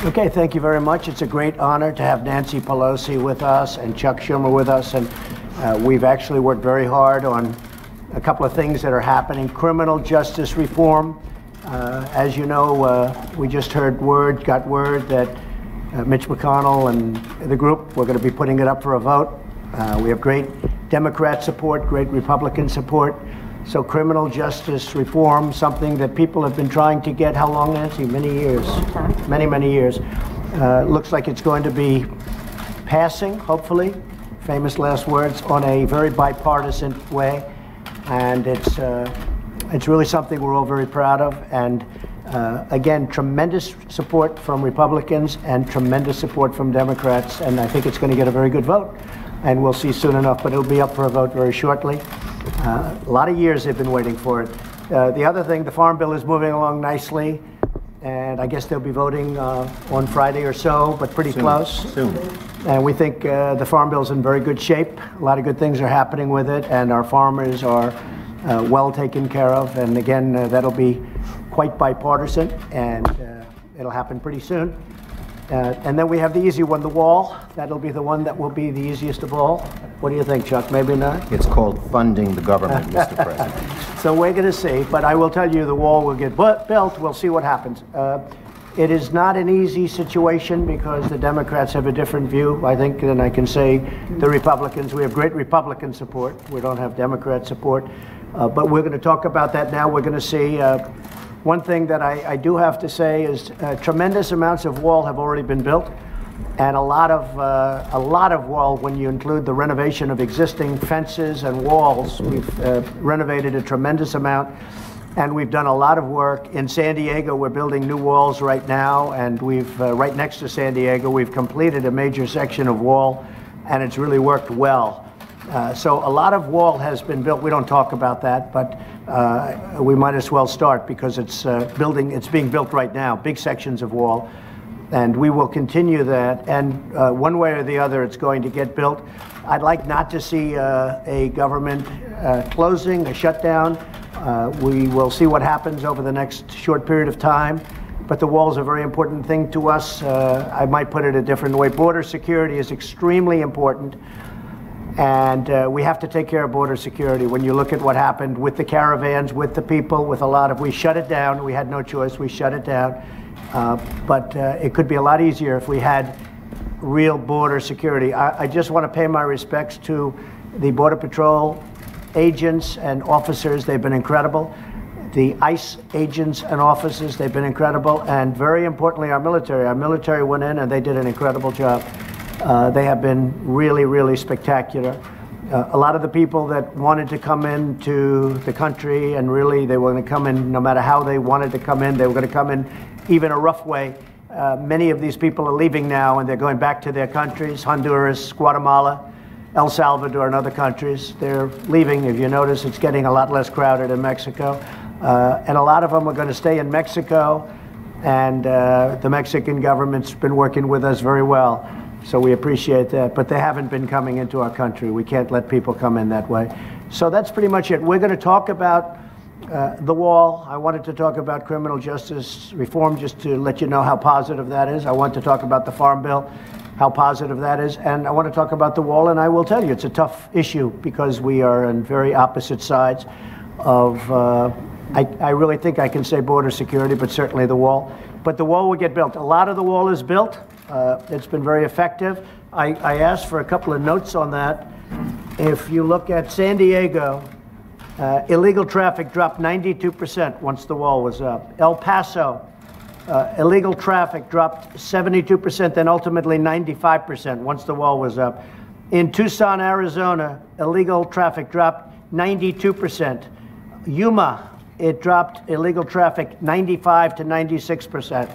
Okay, thank you very much. It's a great honor to have Nancy Pelosi with us and Chuck Schumer with us. And we've actually worked very hard on a couple of things that are happening. Criminal justice reform. As you know, we just got word that Mitch McConnell and the group, we're going to be putting it up for a vote. We have great Democrat support, great Republican support. So criminal justice reform, something that people have been trying to get, how long, Nancy? Many years. Many, many years. Looks like it's going to be passing, hopefully, famous last words, on a very bipartisan way. And it's really something we're all very proud of. And again, tremendous support from Republicans and tremendous support from Democrats. And I think it's going to get a very good vote. And we'll see soon enough, but it'll be up for a vote very shortly. A lot of years they've been waiting for it. The other thing, the Farm Bill is moving along nicely, and I guess they'll be voting on Friday or so, but pretty close. Soon. And we think the Farm Bill's in very good shape. A lot of good things are happening with it, and our farmers are well taken care of. And again, that'll be quite bipartisan, and it'll happen pretty soon. And then we have the easy one, the wall. That'll be the one that will be the easiest of all. What do you think, Chuck? Maybe not? It's called funding the government, Mr. President. So we're going to see. But I will tell you the wall will get built. We'll see what happens. It is not an easy situation because the Democrats have a different view, I think, than I can say the Republicans. We have great Republican support. We don't have Democrat support. But we're going to talk about that now. We're going to see. One thing that I do have to say is tremendous amounts of wall have already been built, and a lot of wall when you include the renovation of existing fences and walls. We've renovated a tremendous amount, and we've done a lot of work. In San Diego, we're building new walls right now, and we've right next to San Diego, we've completed a major section of wall, and it's really worked well. So a lot of wall has been built. We don't talk about that, but we might as well start because it's being built right now, big sections of wall, and we will continue that. And one way or the other, it's going to get built. I'd like not to see a government closing, a shutdown. We will see what happens over the next short period of time. But the wall is a very important thing to us. I might put it a different way. Border security is extremely important. And we have to take care of border security. When you look at what happened with the caravans, with the people, with a lot of, we shut it down. We had no choice. We shut it down. But it could be a lot easier if we had real border security. I just want to pay my respects to the Border Patrol agents and officers. They've been incredible. The ICE agents and officers, they've been incredible. And very importantly, our military. Our military went in and they did an incredible job. They have been really, really spectacular. A lot of the people that wanted to come into the country, and really they were going to come in no matter how they wanted to come in, they were going to come in even a rough way. Many of these people are leaving now and they're going back to their countries, Honduras, Guatemala, El Salvador, and other countries. They're leaving. If you notice, it's getting a lot less crowded in Mexico. And a lot of them are going to stay in Mexico, and the Mexican government's been working with us very well. So we appreciate that, but they haven't been coming into our country. We can't let people come in that way. So that's pretty much it. We're going to talk about the wall. I wanted to talk about criminal justice reform just to let you know how positive that is. I want to talk about the Farm Bill, how positive that is. And I want to talk about the wall, and I will tell you it's a tough issue because we are on very opposite sides of, I really think I can say border security, but certainly the wall. But the wall will get built. A lot of the wall is built. It's been very effective. I asked for a couple of notes on that. If you look at San Diego, illegal traffic dropped 92% once the wall was up. El Paso, illegal traffic dropped 72%, then ultimately 95% once the wall was up. In Tucson, Arizona, illegal traffic dropped 92%. Yuma, it dropped illegal traffic 95 to 96%.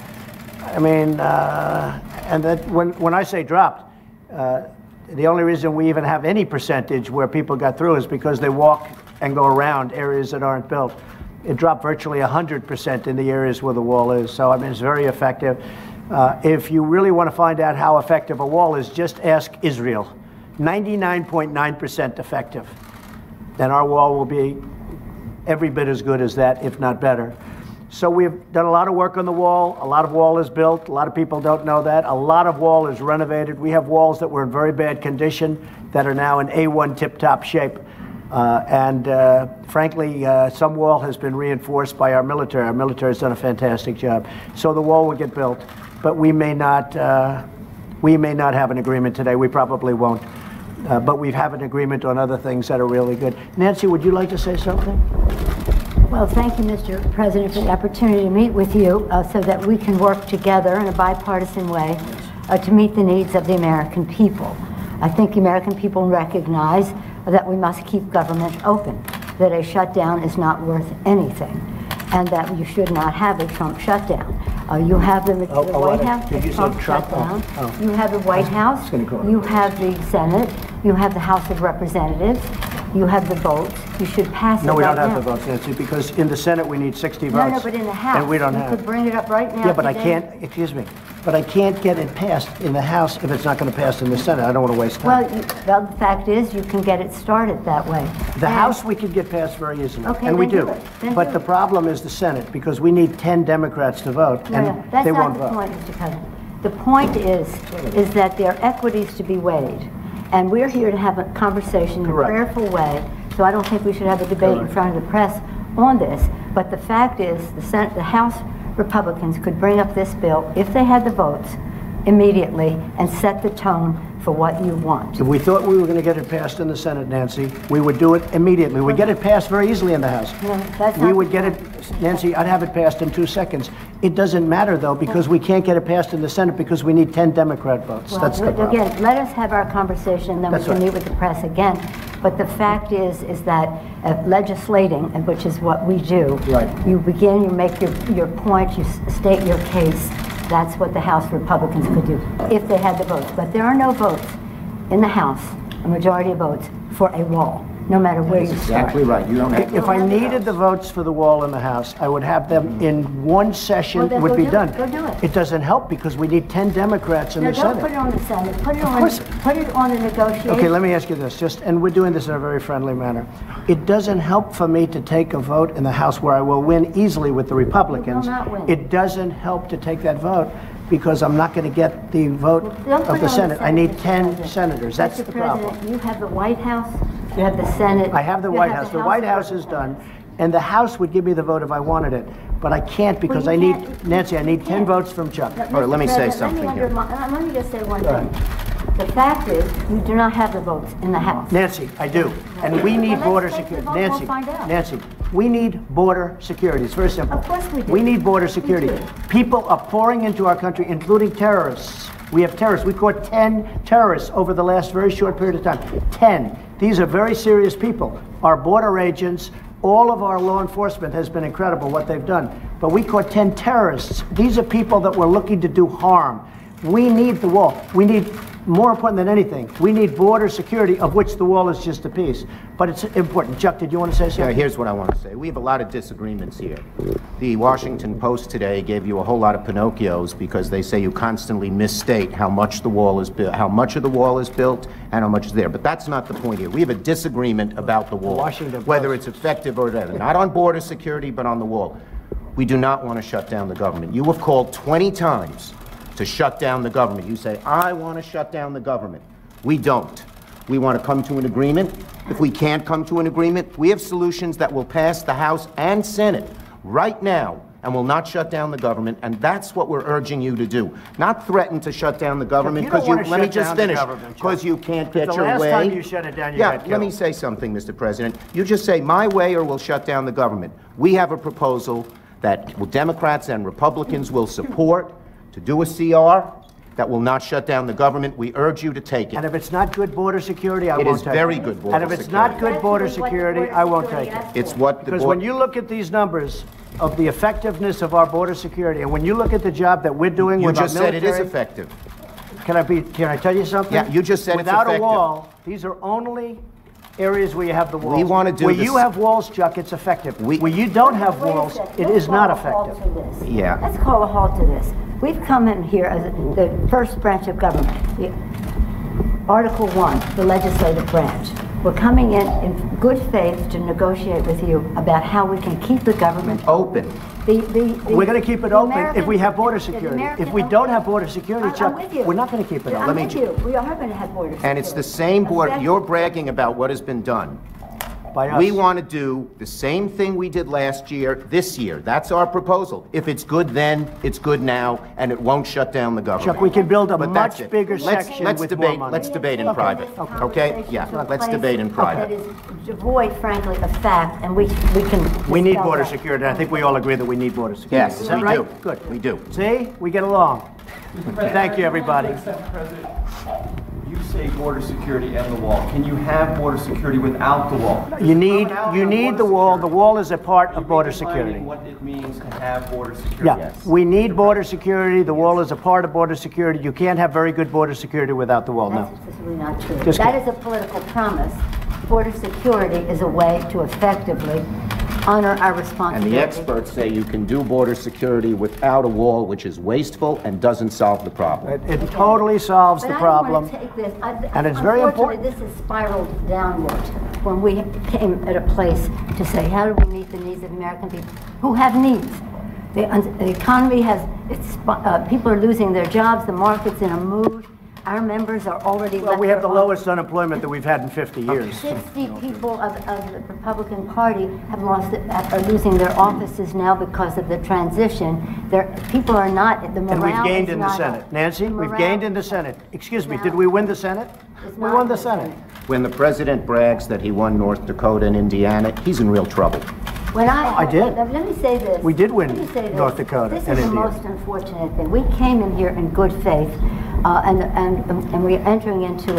I mean, and that when I say dropped, the only reason we even have any percentage where people got through is because they walk and go around areas that aren't built. It dropped virtually 100% in the areas where the wall is. So, I mean, it's very effective. If you really want to find out how effective a wall is, just ask Israel. 99.9% effective. Then our wall will be every bit as good as that, if not better. So we've done a lot of work on the wall. A lot of wall is built. A lot of people don't know that. A lot of wall is renovated. We have walls that were in very bad condition that are now in A1 tip-top shape. Frankly, some wall has been reinforced by our military. Our military has done a fantastic job. So the wall will get built, but we may not have an agreement today. We probably won't. But we have an agreement on other things that are really good. Nancy, would you like to say something? Well, thank you, Mr. President, for the opportunity to meet with you so that we can work together in a bipartisan way to meet the needs of the American people. I think the American people recognize that we must keep government open, that a shutdown is not worth anything, and that you should not have a Trump shutdown. You have the White House, the Trump shutdown. You have the White House, you have the Senate, you have the House of Representatives, you have the votes. You should pass it right now. No, we don't have the votes, Nancy, because in the Senate we need 60 votes. No, but in the House, and we don't have. You could bring it up right now. Yeah, but I can't, excuse me, but I can't get it passed in the House if it's not going to pass in the Senate. I don't want to waste time. Well, the fact is you can get it started that way. The House we could get passed very easily, okay, and we do. But the problem is the Senate, because we need 10 Democrats to vote, and they won't vote. That's not the point, Mr. President. The point is that there are equities to be weighed, and we're here to have a conversation in a prayerful way. So I don't think we should have a debate in front of the press on this. But the fact is, the House Republicans could bring up this bill if they had the votes immediately and set the tone for what you want. If we thought we were going to get it passed in the Senate, Nancy, we would do it immediately. We'd get it passed very easily in the House. No, that's not we would get it, Nancy, I'd have it passed in 2 seconds. It doesn't matter, though, because we can't get it passed in the Senate because we need 10 Democrat votes. Well, that's the problem. Again, let us have our conversation, and then we can meet with the press again. But the fact is that legislating, which is what we do, you begin, you make your point, you state your case. That's what the House Republicans could do if they had the votes. But there are no votes in the House, a majority of votes, for a wall, no matter where you start. Exactly right. You don't have if I needed the votes for the wall in the House, I would have them in one session. It would be done. Go do it. It doesn't help because we need 10 Democrats in the Senate. Don't put it on the Senate. Put it on the negotiation. Okay, let me ask you this, and we're doing this in a very friendly manner. It doesn't help for me to take a vote in the House where I will win easily with the Republicans. You will not win. It doesn't help to take that vote because I'm not going to get the vote of the Senate. I need 10 senators. That's the problem. You have the White House, you have the Senate. I have the White House. The White House is done, and the House would give me the vote if I wanted it. But I can't because I need, Nancy, I need 10 votes from Chuck. All right, let me say something here. Let me just say one thing. The fact is, you do not have the votes in the House. Nancy, I do. And we need border security. Nancy, we need border security. It's very simple. Of course we do. We need border security. People are pouring into our country, including terrorists. We have terrorists. We caught 10 terrorists over the last very short period of time. 10. These are very serious people. Our border agents, all of our law enforcement has been incredible what they've done. But we caught 10 terrorists. These are people that were looking to do harm. We need the wall. We need, more important than anything, we need border security, of which the wall is just a piece. But it's important. Chuck, did you want to say something? Yeah, here's what I want to say. We have a lot of disagreements here. The Washington Post today gave you a whole lot of Pinocchios because they say you constantly misstate how much the wall is built, how much of the wall is built, and how much is there. But that's not the point here. We have a disagreement about the wall, whether it's effective or whatever. Not on border security, but on the wall. We do not want to shut down the government. You have called 20 times to shut down the government. You say, I want to shut down the government. We don't. We want to come to an agreement. If we can't come to an agreement, we have solutions that will pass the House and Senate right now and will not shut down the government, and that's what we're urging you to do. Not threaten to shut down the government, because let me just finish, because you can't get your way. The last time you shut it down, you got killed. Let me say something, Mr. President. You just say, my way or we'll shut down the government. We have a proposal that Democrats and Republicans will support to do a CR that will not shut down the government. We urge you to take it. And if it's not good border security, I won't take it. It is very good border security. And if it's not good border security, I won't take it. It's what the Because when you look at these numbers of the effectiveness of our border security, and when you look at the job that we're doing with our military... You just said it is effective. Can I tell you something? Yeah, you just said it's effective. Without a wall, these are only areas where you have the walls. We want to do Where you have walls, Chuck, it's effective. Where you don't have walls, it is not effective. Yeah. Let's call a halt to this. We've come in here as the first branch of government. Article 1, the legislative branch. We're coming in good faith to negotiate with you about how we can keep the government Open. We're going to keep it open if we have border security. If we don't have border security, Chuck, I'm with you. we're not going to keep it open. I'm with you. We are going to have border security. And it's the same border. You're bragging about what has been done. By us. We want to do the same thing we did last year, this year. That's our proposal. If it's good then, it's good now, and it won't shut down the government. Chuck, we can build a But that's much it. bigger Let's section with more money. Let's debate in private. Okay? Yeah, let's debate in private. That is devoid, frankly, of fact, and we can. We need dispel border that. security. I think we all agree that we need border security. Yes, Is that we right? do. Good. We do. See? We get along. Thank you, everybody. Mr. President, you say border security and the wall. Can you have border security without the wall? You need the wall. The wall is a part of border Defining security. what it means to have border security. Yeah, we need border security. The wall is a part of border security. You can't have very good border security without the wall, no. That's just really not true. Just That kidding. is a political promise. Border security is a way to effectively honor our And responsibility. the experts say you can do border security without a wall, which is wasteful and doesn't solve the problem. It totally solves the But I don't problem. want to take this. And it's very important. Unfortunately, this has spiraled downward when we came at a place to say, how do we meet the needs of American people who have needs? The economy has, people are losing their jobs, the market's in a mood. Our members are already Well, left we have the their homes. lowest unemployment that we've had in 50 years. 60 people of the Republican Party have are losing their offices now because of the transition. People are not, the morale And we've gained is in the not Senate. up. Nancy, The we've morale- gained in the Senate. Excuse me, did we win the Senate? It's We not won the the Senate. When the president brags that he won North Dakota and Indiana, he's in real trouble. When I did. Let me say this. We did win Let me say this. North Dakota This and is the Indiana. most unfortunate thing. We came in here in good faith, and we're entering into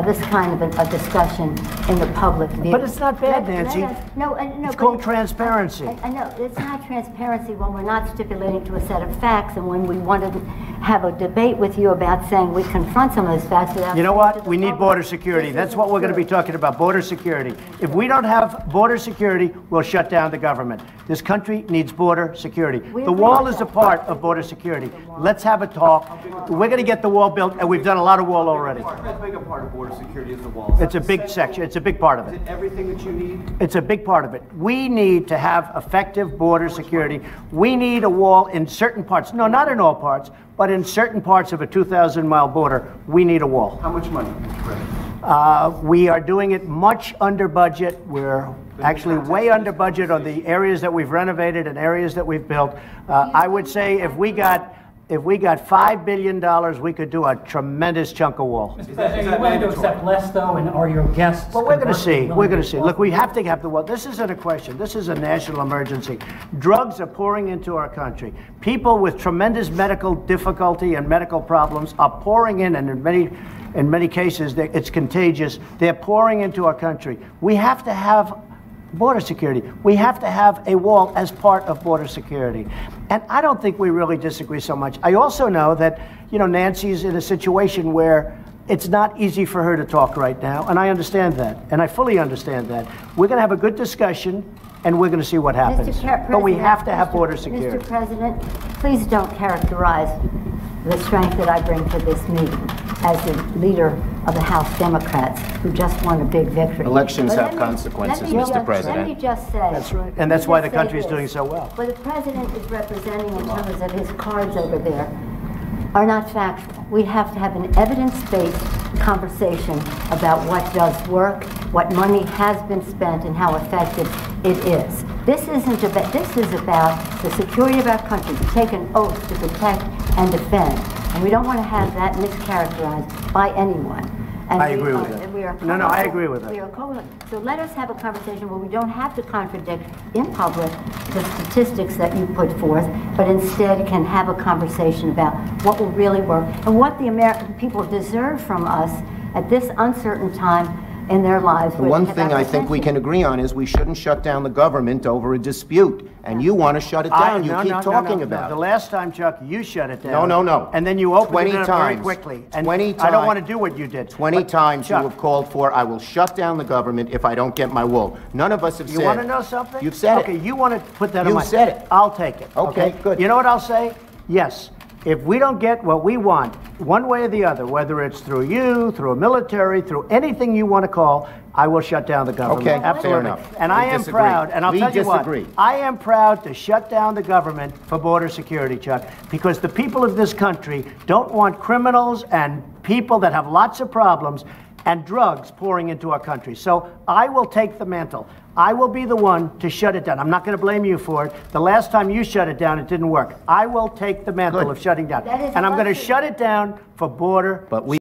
this kind of a discussion in the public view. But it's not bad, Nancy. No, It's called transparency. I know, it's not transparency when we're not stipulating to a set of facts, and when we want to have a debate with you about saying we confront some of those facts without. You know saying to what? the We need public, border security. this That's isn't what we're going to be true. talking about, border security. If we don't have border security, we'll shut down the government. This country needs border security. We The agree wall with is a that. part of border security. Let's have a talk. We're going to get the wall built, and we've done a lot of wall already. How big a part of border security is the wall? It's a big section. It's a big part of Is it. it everything that you need? It's a big part of it. We need to have effective border security. We need a wall in certain parts. No, not in all parts, but in certain parts of a 2,000-mile border, we need a wall. How much money, Mr. President? We are doing it much under budget. We're actually way under budget on the areas that we've renovated and areas that we've built. I would say if we got $5 billion, we could do a tremendous chunk of wall. Mr. President, are you willing to accept less, though, and are your guests? Well, we're going to see. conversely We're going to willing see. Look, we have to have the wall. This isn't a question. This is a national emergency. Drugs are pouring into our country. People with tremendous medical difficulty and medical problems are pouring in, and in many cases, it's contagious. They're pouring into our country. We have to have border security. We have to have a wall as part of border security. And I don't think we really disagree so much. I also know that, Nancy's in a situation where it's not easy for her to talk right now, and I understand that, and I fully understand that. We're going to have a good discussion, and we're going to see what happens. But we have to have border security. Mr. President, please don't characterize the strength that I bring to this meeting as the leader of the House Democrats who just won a big victory. Elections But have let me- consequences, let me Mr. just- President. Let me just say. That's right. And that's why the just say country is this. doing so well. What the President is representing in terms of his cards over there are not factual. We have to have an evidence-based conversation about what does work, what money has been spent, and how effective it is. This isn't about, this is about the security of our country, to take an oath to protect and defend. And we don't want to have that mischaracterized by anyone. And I agree with that. and we are No, I agree with that. we are so let us have a conversation where we don't have to contradict in public the statistics that you put forth, but instead can have a conversation about what will really work and what the American people deserve from us at this uncertain time in their lives. The one thing I think we can agree on is we shouldn't shut down the government over a dispute. And you want to shut it down. You keep talking about The it. last time, Chuck, you shut it down. No. And then you opened 20 it up very times. quickly. And 20 I don't times. want to do what you did. 20 But, times Chuck, you have called for, I will shut down the government if I don't get my wool. None of us have said. You want to know something? You've said Okay, it. you want to put that on You've my... said it. I'll take it. Okay, good. You know what I'll say? Yes, if we don't get what we want, one way or the other, whether it's through you, through a military, through anything you want to call, I will shut down the government. Okay, absolutely. fair enough. And We I am disagree. proud, and I'll We tell you disagree. what, I am proud to shut down the government for border security, Chuck, because the people of this country don't want criminals and people that have lots of problems and drugs pouring into our country. So I will take the mantle. I will be the one to shut it down. I'm not going to blame you for it. The last time you shut it down, it didn't work. I will take the mantle Good. of shutting down. That is And I'm going to luxury. shut it down for border But we